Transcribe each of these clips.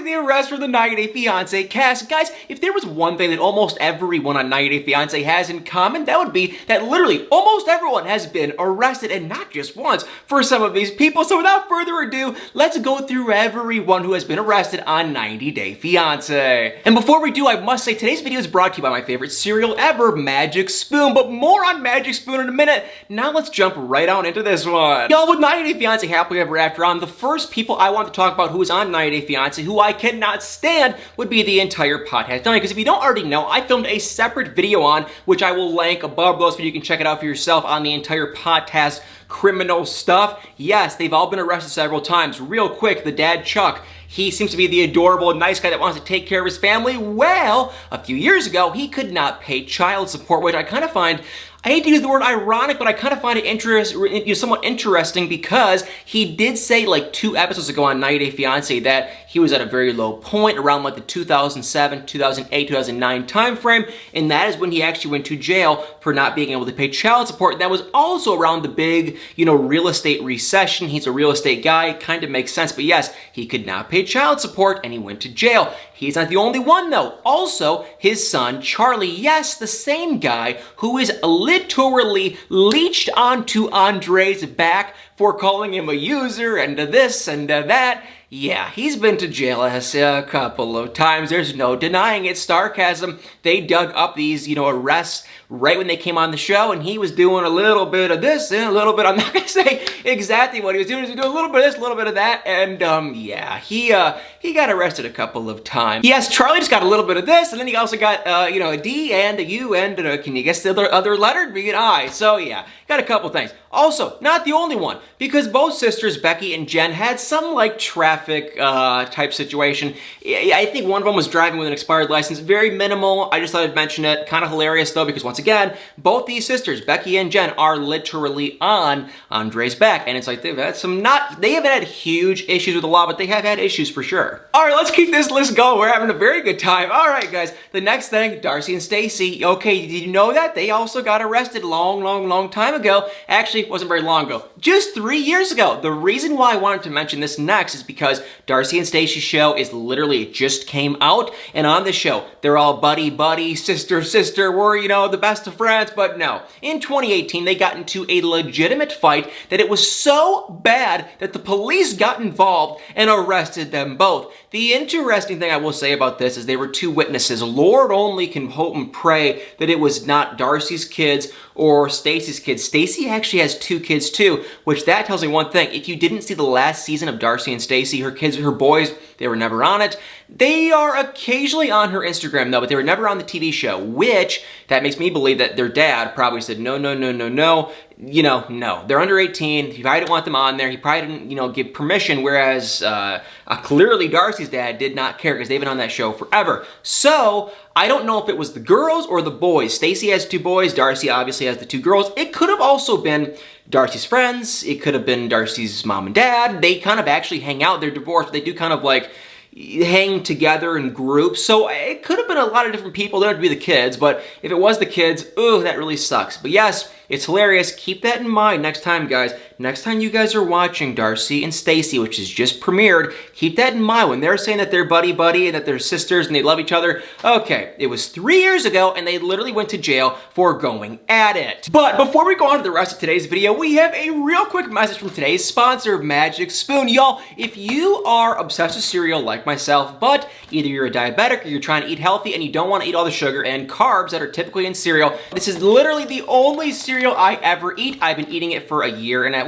the arrest for the 90 Day Fiance cast. Guys, if there was one thing that almost everyone on 90 Day Fiance has in common, that would be that literally almost everyone has been arrested, and not just once, for some of these people. So without further ado, let's go through everyone who has been arrested on 90 Day Fiance. And before we do, I must say today's video is brought to you by my favorite cereal ever, Magic Spoon. But more on Magic Spoon in a minute. Now let's jump right on into this one. Y'all, with 90 Day Fiance Happily Ever After on, the first people I want to talk about who is on 90 Day Fiance, who I cannot stand, would be the entire Potthast Family. Because if you don't already know, I filmed a separate video on, which I will link above those so you can check it out for yourself, on the entire Potthast criminal stuff. Yes, they've all been arrested several times. Real quick, the dad, Chuck, he seems to be the adorable, nice guy that wants to take care of his family. Well, a few years ago, he could not pay child support, which I kind of find, I hate to use the word ironic, but I kind of find it somewhat interesting, because he did say like 2 episodes ago on 90 Day Fiance that he was at a very low point around like the 2007, 2008, 2009 time frame, and that is when he actually went to jail for not being able to pay child support. That was also around the big, real estate recession. He's a real estate guy, kind of makes sense, but yes, he could not pay child support and he went to jail. He's not the only one though. Also, his son, Charlie, yes, the same guy who is literally leached onto Andre's back for calling him a user and this and that. Yeah, he's been to jail a couple of times. There's no denying it. Sarcasm. They dug up these, arrests right when they came on the show, and he was doing a little bit of this and a little bit, I'm not gonna say exactly what he was doing. He was doing a little bit of this, a little bit of that, and yeah, he got arrested a couple of times. Yes, Charlie just got a little bit of this, and then he also got, a D and a U and can you guess the other letter? Be an I. So yeah, got a couple things. Also, not the only one, because both sisters, Becky and Jen, had some like traffic type situation. I think one of them was driving with an expired license. Very minimal. I just thought I'd mention it. Kind of hilarious though, because once again, both these sisters, Becky and Jen, are literally on Andre's back, and it's like they've had they haven't had huge issues with the law, but they have had issues for sure. All right, let's keep this list going. We're having a very good time. All right, guys. The next thing, Darcey and Stacey. Okay, did you know that they also got arrested long time ago? Actually, it wasn't very long ago. Just 3 years ago. The reason why I wanted to mention this next is because Darcey and Stacey's show is literally, it just came out, and on the show, they're all buddy, sister, we're, the best of friends, but no. In 2018, they got into a legitimate fight that it was so bad that the police got involved and arrested them both. The interesting thing I will say about this is they were 2 witnesses. Lord only can hope and pray that it was not Darcey's kids or Stacey's kids. Stacey actually has 2 kids too, which that tells me one thing. If you didn't see the last season of Darcey and Stacey, her kids, her boys, they were never on it. They are occasionally on her Instagram though, but they were never on the TV show, which that makes me believe that their dad probably said, no. No, they're under 18. He probably didn't want them on there. He probably didn't, give permission, whereas clearly Darcey's dad did not care because they've been on that show forever. So I don't know if it was the girls or the boys. Stacey has 2 boys. Darcey obviously has the 2 girls. It could have also been Darcey's friends. It could have been Darcey's mom and dad. They kind of actually hang out. They're divorced, but they do kind of like hang together in groups. So it could have been a lot of different people. They don't have to be the kids, but if it was the kids, ooh, that really sucks. But yes, it's hilarious. Keep that in mind next time, guys. Next time you guys are watching Darcey and Stacey, which is just premiered, keep that in mind. When they're saying that they're buddy and that they're sisters and they love each other, okay, it was 3 years ago and they literally went to jail for going at it. But before we go on to the rest of today's video, we have a real quick message from today's sponsor, Magic Spoon. Y'all, if you are obsessed with cereal like myself, but either you're a diabetic or you're trying to eat healthy and you don't want to eat all the sugar and carbs that are typically in cereal, this is literally the only cereal I ever eat. I've been eating it for a year and a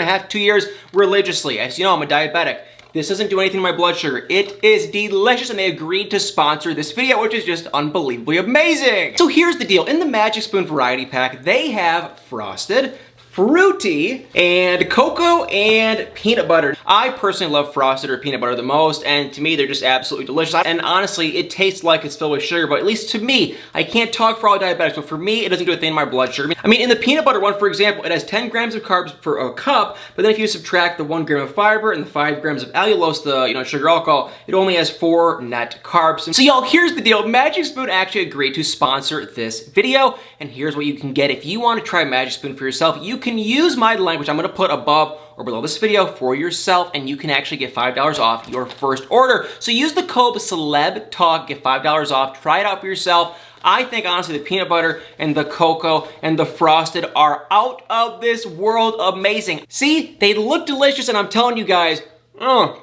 half, 2 years religiously. As you know, I'm a diabetic. This doesn't do anything to my blood sugar. It is delicious, and they agreed to sponsor this video, which is just unbelievably amazing. So here's the deal. In the Magic Spoon variety pack, they have frosted, fruity, and cocoa and peanut butter. I personally love frosted or peanut butter the most, and to me they're just absolutely delicious. And honestly, it tastes like it's filled with sugar, but at least to me, I can't talk for all diabetics, but for me, it doesn't do a thing to my blood sugar. I mean, in the peanut butter one, for example, it has 10 grams of carbs per a cup, but then if you subtract the 1 gram of fiber and the 5 grams of allulose, the sugar alcohol, it only has 4 net carbs. And so y'all, here's the deal. Magic Spoon actually agreed to sponsor this video, and here's what you can get. If you want to try Magic Spoon for yourself, you can use my link, which I'm going to put above or below this video for yourself, and you can actually get $5 off your first order. So use the code CELEBTALK, get $5 off, try it out for yourself. I think, honestly, the peanut butter and the cocoa and the frosted are out of this world amazing. See, they look delicious, and I'm telling you guys,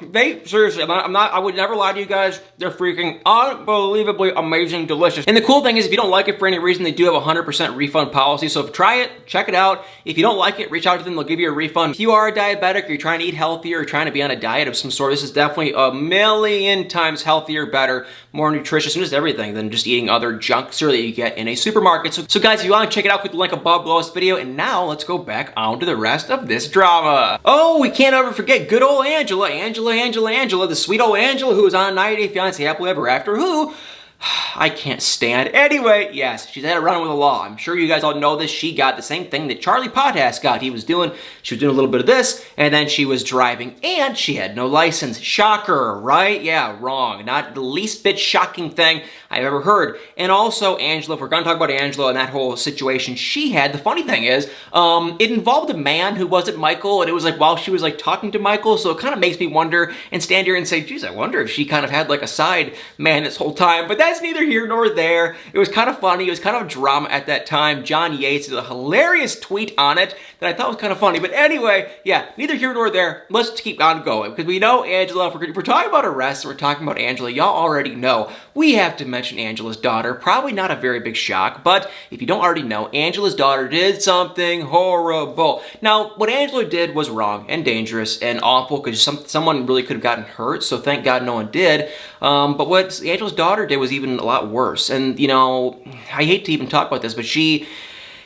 they seriously, I would never lie to you guys. They're freaking unbelievably amazing, delicious. And the cool thing is, if you don't like it for any reason, they do have a 100% refund policy. So try it, check it out. If you don't like it, reach out to them, they'll give you a refund. If you are a diabetic, or you're trying to eat healthier, or trying to be on a diet of some sort, this is definitely a million times healthier, better, more nutritious, and just everything than just eating other junk cereal that you get in a supermarket. So guys, if you want to check it out, click the link above below this video. And now let's go back on to the rest of this drama. Oh, we can't ever forget good old Angela, the sweet old Angela who was on 90 Day Fiance Happily Ever After, who I can't stand. Anyway, yes, she's had a run with the law. I'm sure you guys all know this. She got the same thing that Charlie Potthast got. She was doing a little bit of this, and then she was driving, and she had no license. Shocker, right? Yeah, wrong. Not the least bit shocking thing I've ever heard. And also, Angela, if we're gonna talk about Angela and that whole situation she had, the funny thing is, it involved a man who wasn't Michael, and it was like while she was like talking to Michael, so it kind of makes me wonder and stand here and say, geez, I wonder if she kind of had like a side man this whole time, but that's neither here nor there. It was kind of funny. It was kind of drama at that time. John Yates did a hilarious tweet on it that I thought was kind of funny. But anyway, yeah, neither here nor there. Let's keep on going because we know Angela. If we're talking about arrests, we're talking about Angela. Y'all already know. We have to mention Angela's daughter. Probably not a very big shock, but if you don't already know, Angela's daughter did something horrible. Now, what Angela did was wrong and dangerous and awful because someone really could have gotten hurt. So thank God no one did. But what Angela's daughter did was even a lot worse. And, you know, I hate to even talk about this, but she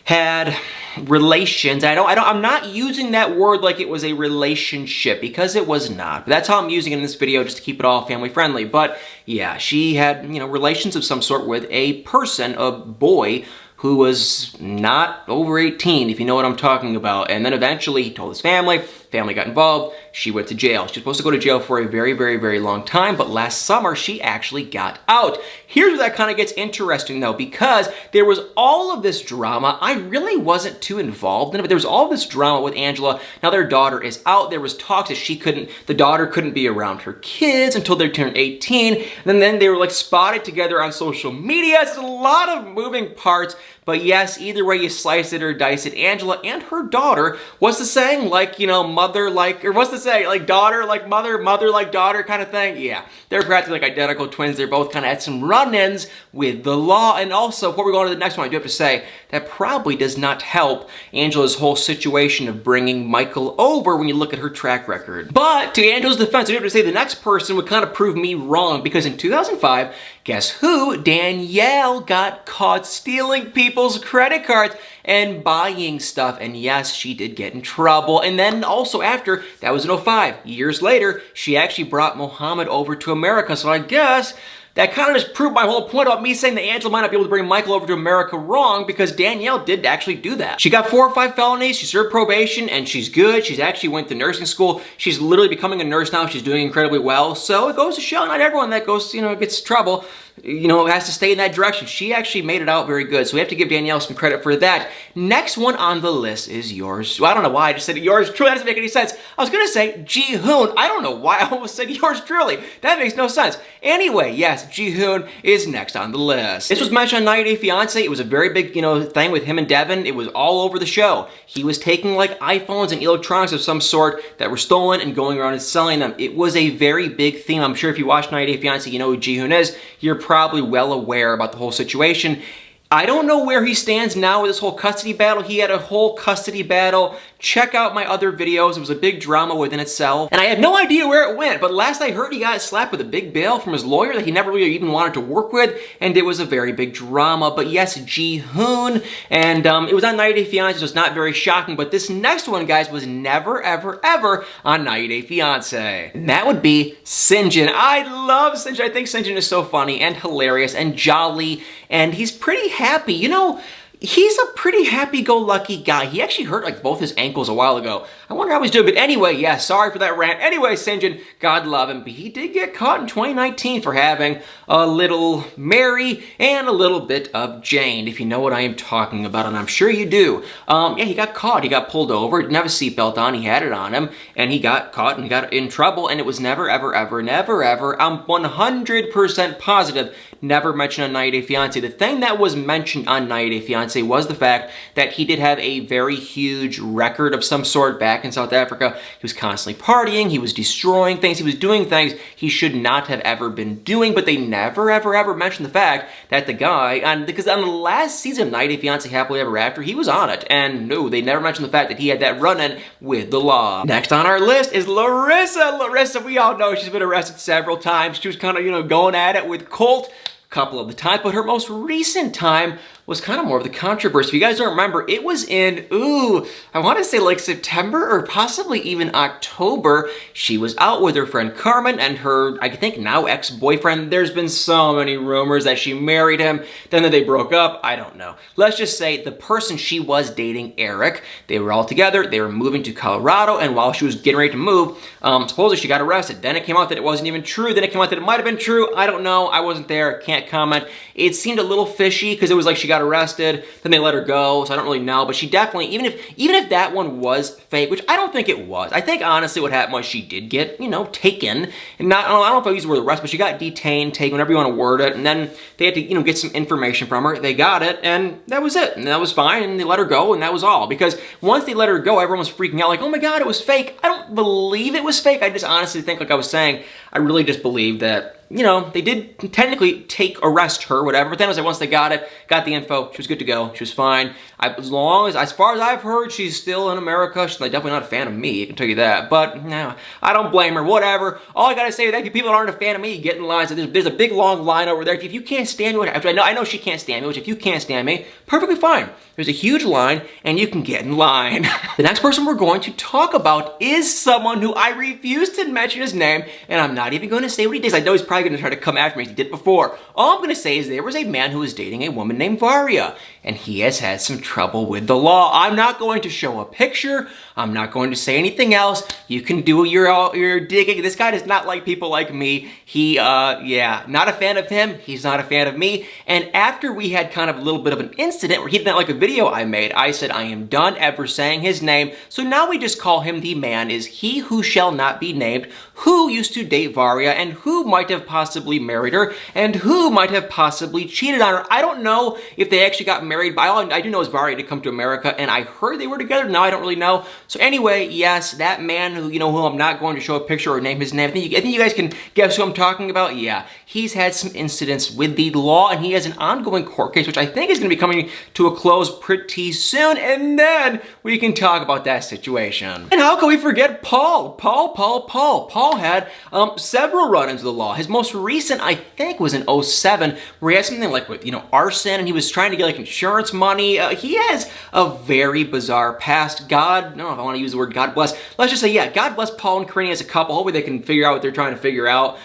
had relations. I'm not using that word like it was a relationship because it was not. But that's how I'm using it in this video, just to keep it all family friendly. But yeah, she had, you know, relations of some sort with a person, a boy, who was not over 18, if you know what I'm talking about. And then eventually he told his family got involved, she went to jail. She was supposed to go to jail for a very, very, very long time, but last summer she actually got out. Here's where that kind of gets interesting though, because there was all of this drama. I really wasn't too involved in it, but there was all of this drama with Angela. Now their daughter is out. There was talks that the daughter couldn't be around her kids until they turned 18. And then they were like spotted together on social media. It's a lot of moving parts. But yes, either way you slice it or dice it, Angela and her daughter, what's the saying? Like, you know, mother like, or what's the saying? Like daughter like mother, mother like daughter kind of thing? Yeah, they're practically like identical twins. They're both kind of had some run-ins with the law. And also, before we go on to the next one, I do have to say, that probably does not help Angela's whole situation of bringing Michael over when you look at her track record. But to Angela's defense, I do have to say the next person would kind of prove me wrong because in 2005, guess who? Danielle got caught stealing people's credit cards and buying stuff. And yes, she did get in trouble. And then also after, that was in 2005, years later, she actually brought Mohammed over to America. So I guess that kind of just proved my whole point about me saying that Angela might not be able to bring Michael over to America wrong, because Danielle did actually do that. She got 4 or 5 felonies, she served probation, and she's good. She's actually went to nursing school. She's literally becoming a nurse now. She's doing incredibly well. So it goes to show not everyone that goes, you know, gets trouble, you know, has to stay in that direction. She actually made it out very good. So we have to give Danielle some credit for that. Next one on the list is yours. Well, I don't know why I just said yours truly. That doesn't make any sense. I was going to say Jihoon. I don't know why I almost said yours truly. That makes no sense. Anyway, yes, Jihoon is next on the list. This was mentioned on 90 Day Fiance. It was a very big, you know, thing with him and Devin. It was all over the show. He was taking like iPhones and electronics of some sort that were stolen and going around and selling them. It was a very big theme. I'm sure if you watch 90 Day Fiance, you know who Jihoon is. You're probably well aware about the whole situation. I don't know where he stands now with this whole custody battle. He had a whole custody battle. Check out my other videos. It was a big drama within itself. And I have no idea where it went, but last I heard he got slapped with a big bill from his lawyer that he never really even wanted to work with, and it was a very big drama. But yes, Jihoon, and it was on 90 Day Fiance, so it's not very shocking, but this next one, guys, was never, ever, ever on 90 Day Fiance. And that would be Syngin. I love Syngin. I think Syngin is so funny and hilarious and jolly, and he's pretty happy. You know, he's a pretty happy-go-lucky guy. He actually hurt like both his ankles a while ago. I wonder how he's doing. But anyway, yeah, sorry for that rant. Anyway, Syngin, God love him, but he did get caught in 2019 for having a little Mary and a little bit of Jane, if you know what I am talking about, and I'm sure you do. Yeah, he got caught. He got pulled over, didn't have a seatbelt on, he had it on him, and he got caught and he got in trouble, and it was never, ever, ever, never, ever, I'm 100% positive, never mentioned on 90 Day Fiancé. The thing that was mentioned on 90 Day Fiancé was the fact that he did have a very huge record of some sort back in South Africa. He was constantly partying, he was destroying things, he was doing things he should not have ever been doing, but they never, ever, ever mentioned the fact that the guy, because on the last season of 90 Day Fiancé Happily Ever After, he was on it, and no, they never mentioned the fact that he had that run-in with the law. Next on our list is Larissa. Larissa, we all know she's been arrested several times. She was kind of, going at it with Colt a couple of the time, but her most recent time was kind of more of the controversy. If you guys don't remember, it was in, I want to say like September or possibly even October. She was out with her friend Carmen and her, I think now ex-boyfriend. There's been so many rumors that she married him, then that they broke up, I don't know. Let's just say the person she was dating, Eric, they were all together, they were moving to Colorado, and while she was getting ready to move, supposedly she got arrested. Then it came out that it wasn't even true, then it came out that it might have been true, I don't know, I wasn't there, can't comment. It seemed a little fishy, because it was like she got arrested, then they let her go, so I don't really know, but she definitely, even if that one was fake, which I don't think it was, I think honestly what happened was she did get, taken, and I don't know if I use the word arrest, but she got detained, taken, whatever you want to word it, and then they had to, get some information from her, they got it, and that was it, and that was fine, and they let her go, and that was all, because once they let her go, everyone was freaking out, like, oh my god, it was fake. I don't believe it was fake, I just honestly think, like I was saying, I really just believe that, they did technically arrest her, whatever, but then it was like once they got the info, she was good to go, she was fine. As far as I've heard, she's still in America. She's definitely not a fan of me, I can tell you that, but no, I don't blame her, whatever. All I gotta say is that if people that aren't a fan of me, get in line. So there's a big long line over there. If you can't stand me, I know she can't stand me, which if you can't stand me, perfectly fine. There's a huge line, and you can get in line. The next person we're going to talk about is someone who I refuse to mention his name, and I'm not even going to say what he did. I know he's probably going to try to come after me as he did before. All I'm going to say is there was a man who was dating a woman named Varia, and he has had some trouble with the law. I'm not going to show a picture. I'm not going to say anything else. You can do your digging. This guy does not like people like me. He, not a fan of him. He's not a fan of me. And after we had kind of a little bit of an incident where he didn't like a video I made, I said I am done ever saying his name. So now we just call him the man is he who shall not be named, who used to date Varia, and who might have possibly married her, and who might have possibly cheated on her. I don't know if they actually got married, but all I do know is Varia did come to America, and I heard they were together. Now I don't really know. So anyway, yes, that man who, who I'm not going to show a picture or name his name, I think you guys can guess who I'm talking about. Yeah, he's had some incidents with the law, and he has an ongoing court case, which I think is going to be coming to a close pretty soon, and then we can talk about that situation. And how can we forget Paul? Paul had several run-ins with the law. His most recent, I think, was in 07, where he had something like with, arson, and he was trying to get insurance money. He has a very bizarre past. God, I don't know if I want to use the word God bless. Let's just say, yeah, God bless Paul and Corinne as a couple. Hopefully they can figure out what they're trying to figure out.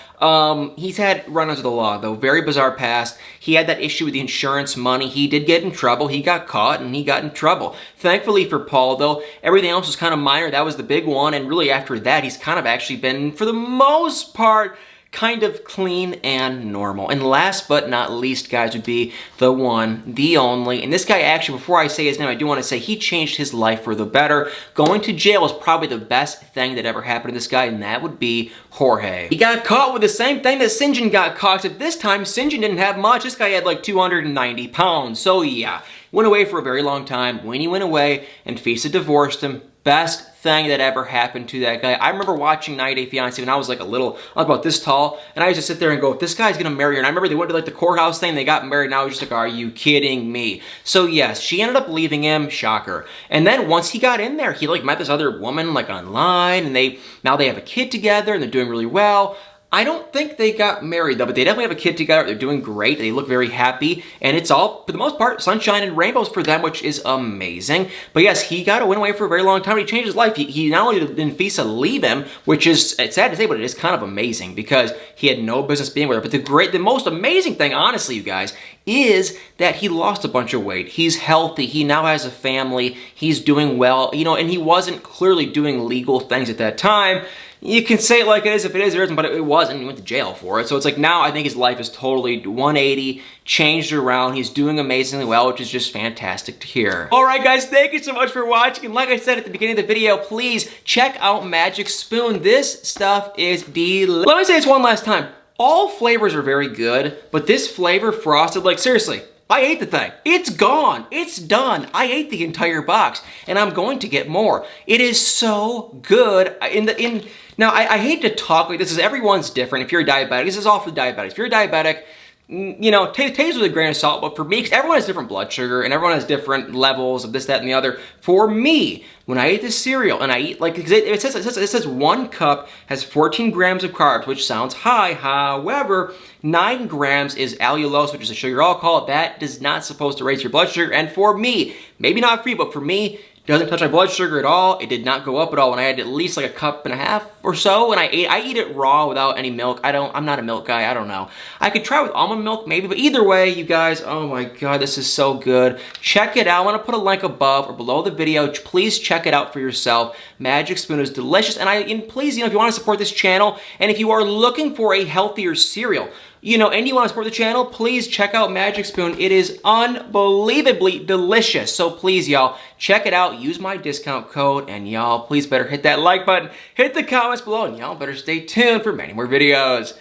He's had run-ins with the law, though. Very bizarre past. He had that issue with the insurance money. He did get in trouble. He got caught, and he got in trouble. Thankfully for Paul, though, everything else was kind of minor. That was the big one, and really after that, he's kind of actually been, for the most part, kind of clean and normal. And last but not least, guys, would be the one, the only, and this guy actually, before I say his name, I do want to say he changed his life for the better. Going to jail is probably the best thing that ever happened to this guy, and that would be Jorge. He got caught with the same thing that Syngin got caught, except this time Syngin didn't have much. This guy had like 290 pounds, so yeah. Went away for a very long time. When he went away and Fisa divorced him, best thing that ever happened to that guy. I remember watching 90 Day Fiancé when I was like I was about this tall, and I used to sit there and go, this guy's gonna marry her. And I remember they went to like the courthouse thing, they got married, and I was just like, are you kidding me? So yes, she ended up leaving him, shocker. And then once he got in there, he met this other woman online, and now they have a kid together, and they're doing really well. I don't think they got married though, but they definitely have a kid together. They're doing great. They look very happy, and it's all, for the most part, sunshine and rainbows for them, which is amazing. But yes, he got a win away for a very long time. He changed his life. He not only did Nafisa leave him, which is, it's sad to say, but it is kind of amazing because he had no business being with her. But the most amazing thing, honestly, you guys, is that he lost a bunch of weight. He's healthy. He now has a family. He's doing well, you know, and he wasn't clearly doing legal things at that time. You can say it like it is if it is or isn't, but it wasn't. He went to jail for it. So it's like now I think his life is totally 180, changed around. He's doing amazingly well, which is just fantastic to hear. All right, guys, thank you so much for watching. And like I said at the beginning of the video, please check out Magic Spoon. This stuff is delicious. Let me say this one last time. All flavors are very good, but this flavor frosted, like seriously, I ate the thing. It's gone. It's done. I ate the entire box, and I'm going to get more. It is so good. Now, I hate to talk like this, is everyone's different. If you're a diabetic, this is all for the diabetics. If you're a diabetic, you know, taste with a grain of salt, but for me, because everyone has different blood sugar and everyone has different levels of this, that, and the other. For me, when I eat this cereal and I eat, like, it says 1 cup has 14 grams of carbs, which sounds high. However, 9 grams is allulose, which is a sugar alcohol. That is not supposed to raise your blood sugar. And for me, maybe not for you, but for me, it doesn't touch my blood sugar at all. It did not go up at all when I had at least like a cup and a half or so. And I eat it raw without any milk. I'm not a milk guy. I don't know. I could try with almond milk maybe, but either way, you guys, oh my God, this is so good. Check it out. I want to put a link above or below the video. Please check it out for yourself. Magic Spoon is delicious. And please, you know, if you want to support this channel and if you are looking for a healthier cereal, you know, and you want to support the channel, please check out Magic Spoon. It is unbelievably delicious. So please, y'all, check it out. Use my discount code. And y'all, please better hit that like button, hit the comments below, and y'all better stay tuned for many more videos.